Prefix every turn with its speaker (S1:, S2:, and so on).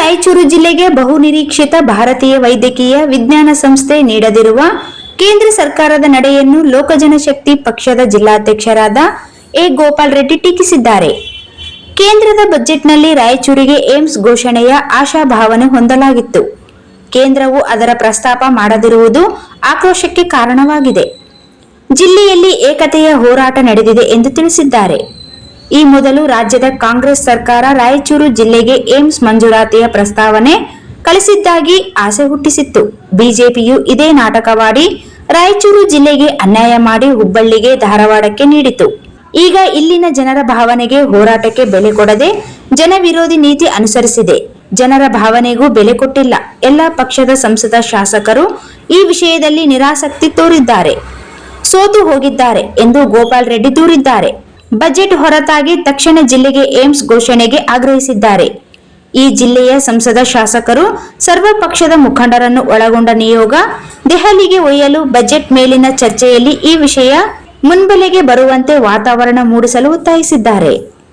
S1: ರಾಯಚೂರು ಜಿಲ್ಲೆಗೆ ಬಹುನಿರೀಕ್ಷಿತ ಭಾರತೀಯ ವೈದ್ಯಕೀಯ ವಿಜ್ಞಾನ ಸಂಸ್ಥೆ ನೀಡದಿರುವ ಕೇಂದ್ರ ಸರ್ಕಾರದ ನಡೆಯನ್ನು ಲೋಕಜನಶಕ್ತಿ ಪಕ್ಷದ ಜಿಲ್ಲಾಧ್ಯಕ್ಷರಾದ ಎ ಗೋಪಾಲ್ ರೆಡ್ಡಿ ಟೀಕಿಸಿದ್ದಾರೆ. ಕೇಂದ್ರದ ಬಜೆಟ್ನಲ್ಲಿ ರಾಯಚೂರಿಗೆ ಏಮ್ಸ್ ಘೋಷಣೆಯ ಆಶಾಭಾವನೆ ಹೊಂದಲಾಗಿತ್ತು. ಕೇಂದ್ರವು ಅದರ ಪ್ರಸ್ತಾಪ ಮಾಡದಿರುವುದು ಆಕ್ರೋಶಕ್ಕೆ ಕಾರಣವಾಗಿದೆ. ಜಿಲ್ಲೆಯಲ್ಲಿ ಏಕತೆಯ ಹೋರಾಟ ನಡೆದಿದೆ ಎಂದು ತಿಳಿಸಿದ್ದಾರೆ. ಈ ಮೊದಲು ರಾಜ್ಯದ ಕಾಂಗ್ರೆಸ್ ಸರ್ಕಾರ ರಾಯಚೂರು ಜಿಲ್ಲೆಗೆ ಏಮ್ಸ್ ಮಂಜೂರಾತಿಯ ಪ್ರಸ್ತಾವನೆ ಕಳಿಸಿದ್ದಾಗಿ ಆಸೆ ಹುಟ್ಟಿಸಿತ್ತು. ಬಿಜೆಪಿಯು ಇದೇ ನಾಟಕವಾಡಿ ರಾಯಚೂರು ಜಿಲ್ಲೆಗೆ ಅನ್ಯಾಯ ಮಾಡಿ ಹುಬ್ಬಳ್ಳಿಗೆ, ಧಾರವಾಡಕ್ಕೆ ನೀಡಿತು. ಈಗ ಇಲ್ಲಿನ ಜನರ ಭಾವನೆಗೆ, ಹೋರಾಟಕ್ಕೆ ಬೆಲೆ ಕೊಡದೆ ಜನವಿರೋಧಿ ನೀತಿ ಅನುಸರಿಸಿದೆ. ಜನರ ಭಾವನೆಗೂ ಬೆಲೆ ಕೊಟ್ಟಿಲ್ಲ. ಎಲ್ಲ ಪಕ್ಷದ ಸಂಸದ, ಶಾಸಕರು ಈ ವಿಷಯದಲ್ಲಿ ನಿರಾಸಕ್ತಿ ತೋರಿದ್ದಾರೆ, ಸೋತು ಹೋಗಿದ್ದಾರೆ ಎಂದು ಗೋಪಾಲ್ ರೆಡ್ಡಿ ದೂರಿದ್ದಾರೆ. ಬಜೆಟ್ ಹೊರತಾಗಿ ತಕ್ಷಣ ಜಿಲ್ಲೆಗೆ ಏಮ್ಸ್ ಘೋಷಣೆಗೆ ಆಗ್ರಹಿಸಿದ್ದಾರೆ. ಈ ಜಿಲ್ಲೆಯ ಸಂಸದ, ಶಾಸಕರು, ಸರ್ವ ಪಕ್ಷದ ಮುಖಂಡರನ್ನು ಒಳಗೊಂಡ ನಿಯೋಗ ದೆಹಲಿಗೆ ಒಯ್ಯಲು ಬಜೆಟ್ ಮೇಲಿನ ಚರ್ಚೆಯಲ್ಲಿ ಈ ವಿಷಯ ಮುನ್ನೆಲೆಗೆ ಬರುವಂತೆ ವಾತಾವರಣ ಮೂಡಿಸಲು ಒತ್ತಾಯಿಸಿದ್ದಾರೆ.